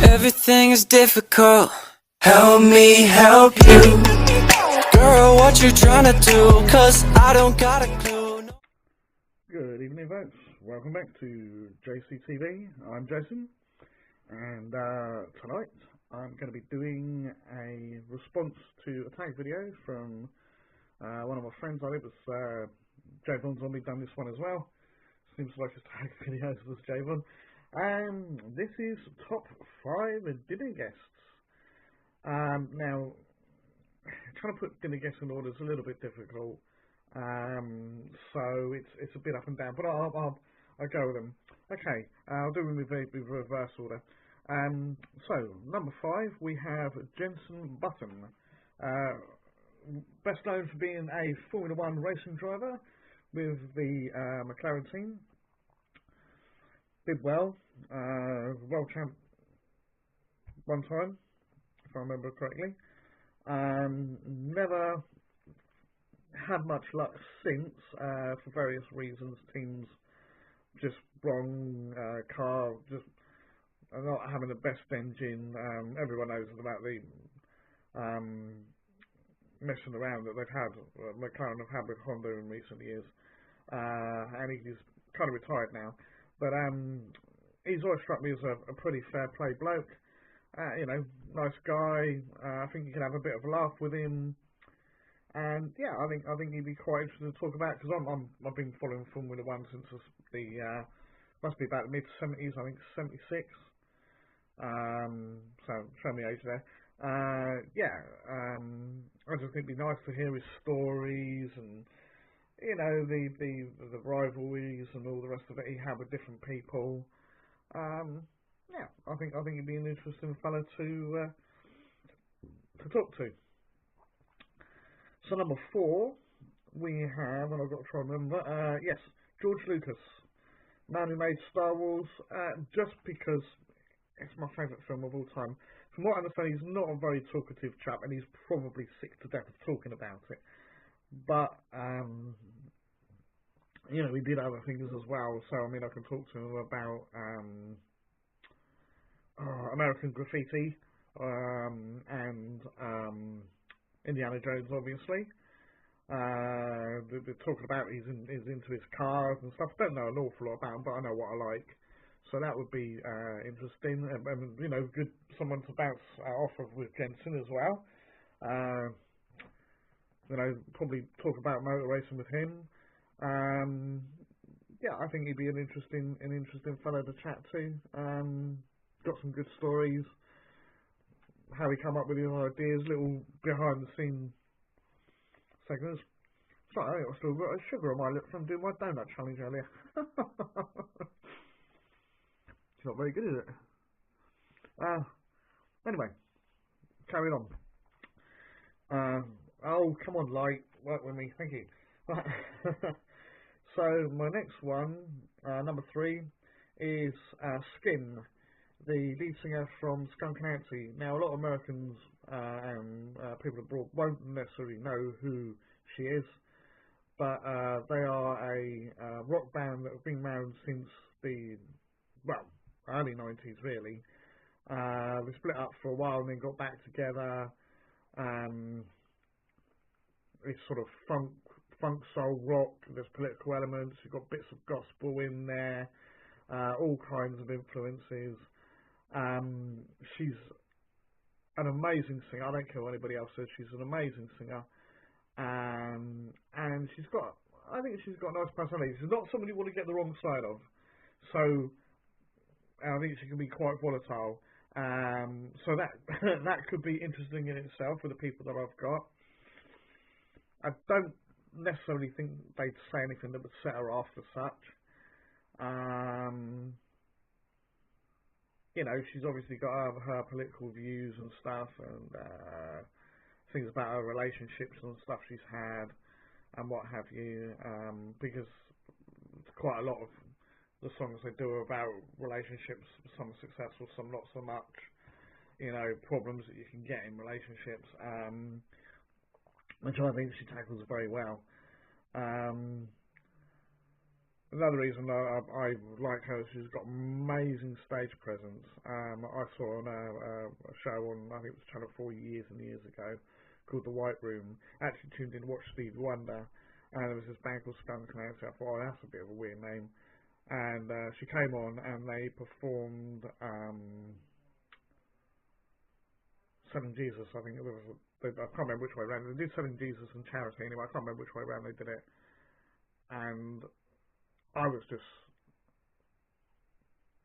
Everything is difficult. Help me help you. Girl, what you trying to do? Cause I don't got a clue. Good evening, folks. Welcome back to JCTV. I'm Jason, and tonight I'm going to be doing a response to a tag video from one of my friends. I think it was Jvonzombie done this one as well. Seems like his tag videos was Jvon. This is top 5 dinner guests. Now, trying to put dinner guests in order is a little bit difficult. So it's a bit up and down, but I'll go with them. Okay, I'll do them with reverse order. So number 5 we have Jvonzombie, best known for being a Formula 1 racing driver with the McLaren team. Did well, world champ one time, if I remember correctly. Never had much luck since, for various reasons. Teams just wrong, car just not having the best engine. Everyone knows about the messing around that they've had, McLaren have had with Honda in recent years, and he's kind of retired now. But he's always struck me as a pretty fair play bloke. You know, nice guy. I think you can have a bit of a laugh with him. And yeah, I think he'd be quite interesting to talk about, because I've been following Formula 1 since the must be about the mid 70s. I think 76. So show me age there. Yeah, I just think it'd be nice to hear his stories and, you know, the rivalries and all the rest of it he had with different people. Yeah, I think he'd be an interesting fellow to talk to. So number 4 we have, and I've got to try and remember. Yes, George Lucas, man who made Star Wars. Just because it's my favourite film of all time. From what I understand, he's not a very talkative chap, and he's probably sick to death of talking about it. But you know, he did other things as well. So I mean, I can talk to him about American Graffiti and Indiana Jones, obviously. They're talking about he's into his cars and stuff. Don't know an awful lot about him, but I know what I like. So that would be interesting, and you know, good someone to bounce off of with Jensen as well. You know, probably talk about motor racing with him. Yeah, I think he'd be an interesting fellow to chat to. Got some good stories. How he come up with his ideas, little behind the scenes segments. Sorry, I still got sugar on my lips from doing my donut challenge earlier. It's not very good, is it? Anyway, carrying on. Oh, come on, light, work with me, thank you. So my next one, number 3, is Skin, the lead singer from Skunk Nancy. Now, a lot of Americans and people abroad won't necessarily know who she is, but they are a rock band that have been around since the, well, early 90s, really. They split up for a while and then got back together. It's sort of funk soul rock. There's political elements. You've got bits of gospel in there, all kinds of influences. She's an amazing singer. I don't care what anybody else says. She's an amazing singer, and I think she's got a nice personality. She's not somebody you want to get the wrong side of. So I think she can be quite volatile. So that that could be interesting in itself with the people that I've got. I don't necessarily think they'd say anything that would set her off as such. You know, she's obviously got her political views and stuff, and things about her relationships and stuff she's had, and what have you. Because quite a lot of the songs they do are about relationships, some successful, some not so much. You know, problems that you can get in relationships, which I think she tackles very well. Another reason I like her is she's got amazing stage presence. I saw on a show on, I think it was Channel 4 years and years ago, called The White Room. I actually tuned in to watch Stevie Wonder, and there was this band called Stun Clouds. I thought, oh, that's a bit of a weird name. And she came on and they performed Selling Jesus. I think it was. I can't remember which way around. They did Selling Jesus and Charity anyway. I can't remember which way around they did it. And I was just,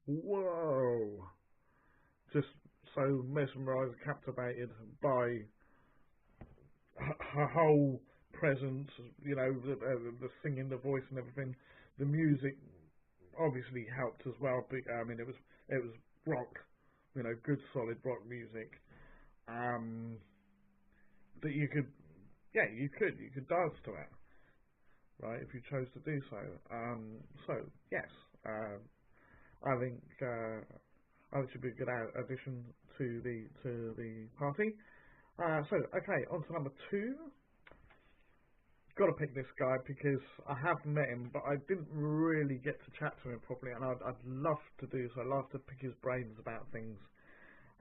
whoa, just so mesmerised, captivated by her whole presence. You know, the singing, the voice, and everything. The music obviously helped as well. But I mean, it was rock. You know, good solid rock music. That you could dance to it, right, if you chose to do so. So yes, I think she'd be a good addition to the party. So okay, on to number 2. Got to pick this guy because I have met him, but I didn't really get to chat to him properly, and I'd love to do so. I'd love to pick his brains about things,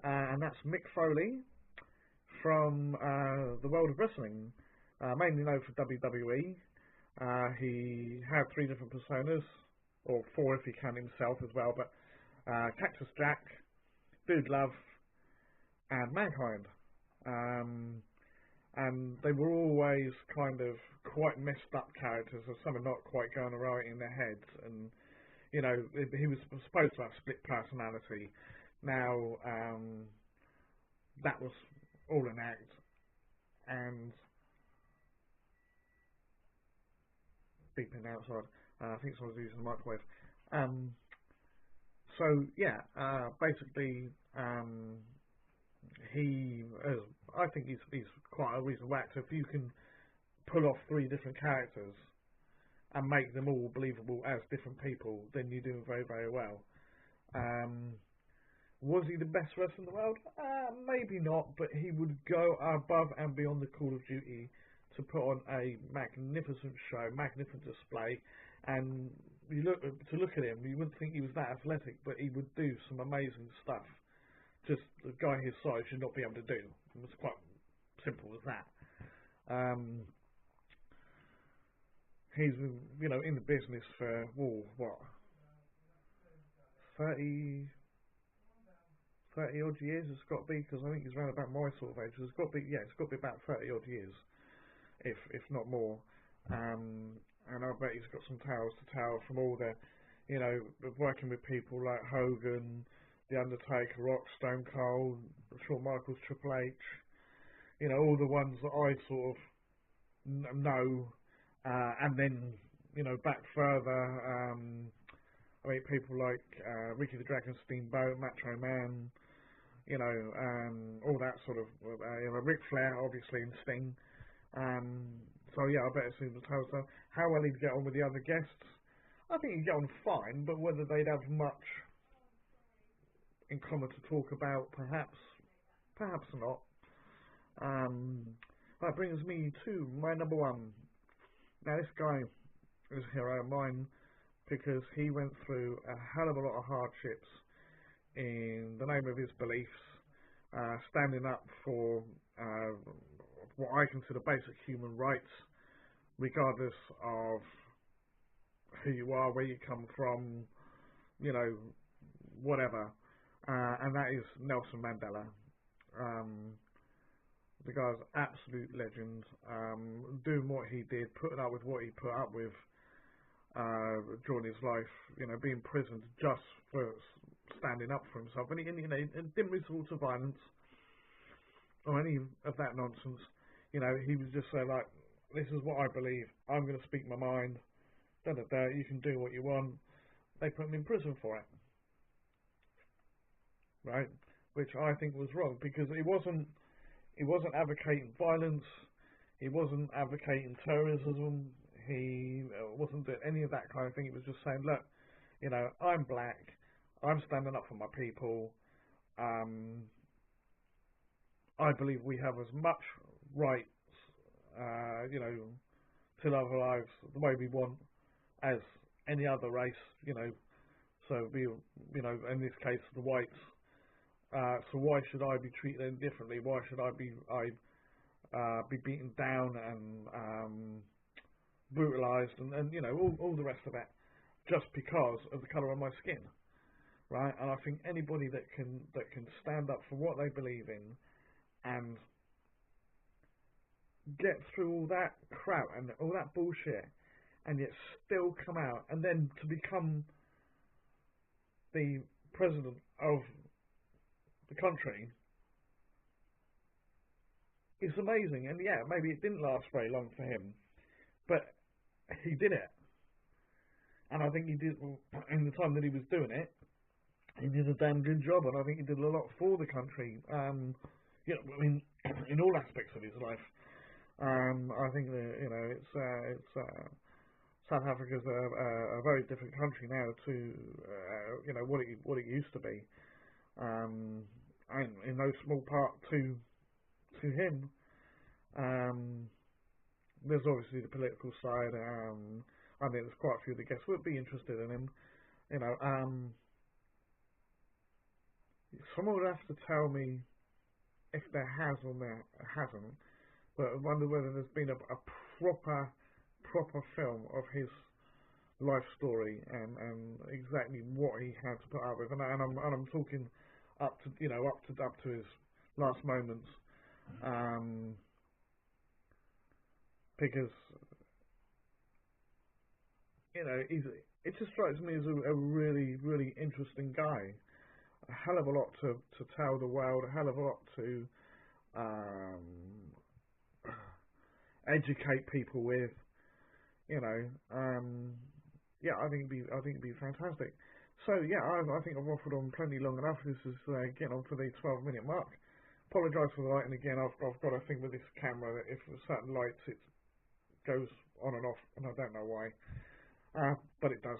and that's Mick Foley from the world of wrestling, mainly known for WWE. He had 3 different personas, or 4 if you count himself as well, but Cactus Jack, Dude Love, and Mankind. And they were always kind of quite messed up characters, or some are not quite going right in their heads. And, you know, he was supposed to have split personality. Now, that was all an act. And beeping outside. I think someone's using the microwave. So yeah, basically, I think he's quite a reasonable actor. If you can pull off 3 different characters and make them all believable as different people, then you're doing very, very well. Was he the best wrestler in the world? Maybe not, but he would go above and beyond the call of duty to put on a magnificent show, magnificent display. And you look at him, you wouldn't think he was that athletic, but he would do some amazing stuff. Just a guy his size should not be able to do. It's quite simple as that. He's in the business for 30 odd years. It's got to be, because I think he's around about my sort of age. It's got to be about 30 odd years, if not more. And I bet he's got some tales to tell from all the, working with people like Hogan, The Undertaker, Rock, Stone Cold, Shawn Michaels, Triple H, all the ones that I sort of know, and then, back further, I mean, people like Ricky the Dragon Steamboat, Macho Man, all that sort of, Ric Flair, obviously, and Sting. So yeah, I bet it's in the tales. How well he'd get on with the other guests, I think he'd get on fine, but whether they'd have much in common to talk about, perhaps not. That brings me to my number 1. Now, this guy is a hero of mine because he went through a hell of a lot of hardships in the name of his beliefs, standing up for what I consider basic human rights, regardless of who you are, where you come from, whatever. And that is Nelson Mandela. The guy's an absolute legend, doing what he did, putting up with what he put up with during his life, being imprisoned just for standing up for himself. And he didn't resort to violence or any of that nonsense. He was just saying, like, this is what I believe. I'm going to speak my mind. You can do what you want. They put him in prison for it, right? Which I think was wrong, because he wasn't advocating violence. He wasn't advocating terrorism. He wasn't doing any of that kind of thing. He was just saying, look, I'm black. I'm standing up for my people. I believe we have as much rights, to live our lives the way we want as any other race, so in this case, the whites. So why should I be treated any differently? Why should I be beaten down and brutalised and all the rest of that just because of the colour of my skin, right? And I think anybody that can stand up for what they believe in and get through all that crap and all that bullshit and yet still come out and then to become the president of the country is amazing. And yeah, maybe it didn't last very long for him, but he did it. And I think he did, in the time that he was doing it, he did a damn good job, and I think he did a lot for the country, in all aspects of his life. I think that, it's South Africa's a very different country now to, what it used to be. And in no small part to him. There's obviously the political side. I think there's quite a few of the guests would be interested in him. Someone would have to tell me if there has or there hasn't. But I wonder whether there's been a proper film of his life story and exactly what he had to put up with. And I'm talking up to his last moments. Because it just strikes me as a really, really interesting guy. A hell of a lot to tell the world, a hell of a lot to educate people with. I think it'd be fantastic. So yeah, I think I've waffled on plenty long enough. This is getting on to the 12-minute mark. Apologise for the lighting again. I've got a thing with this camera that if certain lights it goes on and off, and I don't know why, but it does.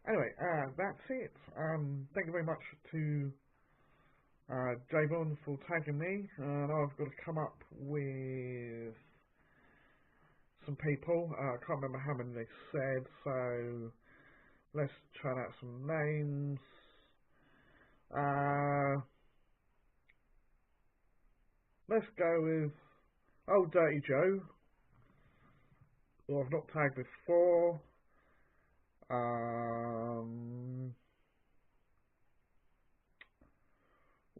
Anyway, that's it. Thank you very much to Jvon for tagging me, and I've got to come up with some people. I can't remember how many they said, so let's try out some names. Let's go with Old Dirty Joe, who I've not tagged before.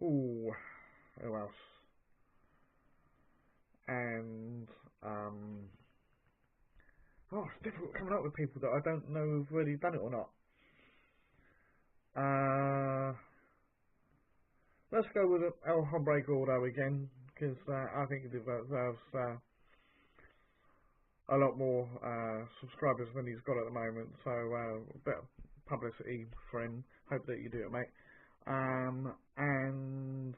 Who else? And it's difficult coming up with people that I don't know have really done it or not. Let's go with El Hombre Gordo again, because I think he deserves a lot more subscribers than he's got at the moment, so better publicity for him. Hope that you do it, mate. And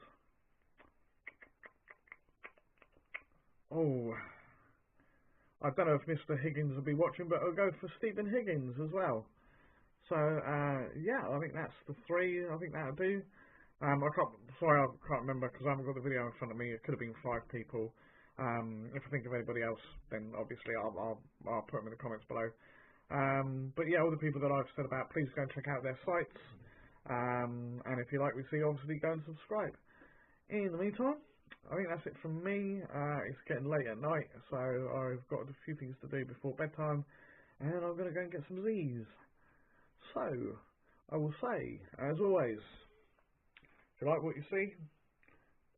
I don't know if Mr. Higgins will be watching, but I'll go for Stephen Higgins as well. So yeah, I think that's the three. I think that'll do. I can't remember because I haven't got the video in front of me. It could have been 5 people. If I think of anybody else, then obviously I'll put them in the comments below. But yeah, all the people that I've said about, please go and check out their sites. And if you like what you see, obviously go and subscribe. In the meantime, I think that's it from me. It's getting late at night, so I've got a few things to do before bedtime, and I'm going to go and get some Z's. So, I will say, as always, if you like what you see,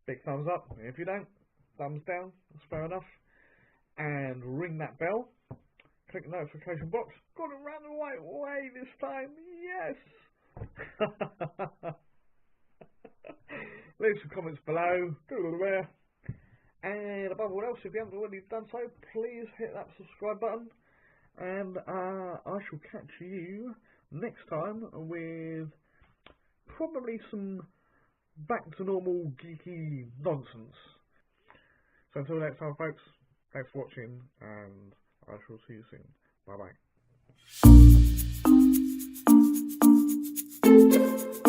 big thumbs up. If you don't, thumbs down. That's fair enough. And ring that bell. Click the notification box. Got to run the right way this time. Yes! Leave some comments below. And above all else, if you haven't already done so, please hit that subscribe button. And I shall catch you next time with probably some back to normal geeky nonsense. So until next time, folks, thanks for watching, and I shall see you soon. Bye bye.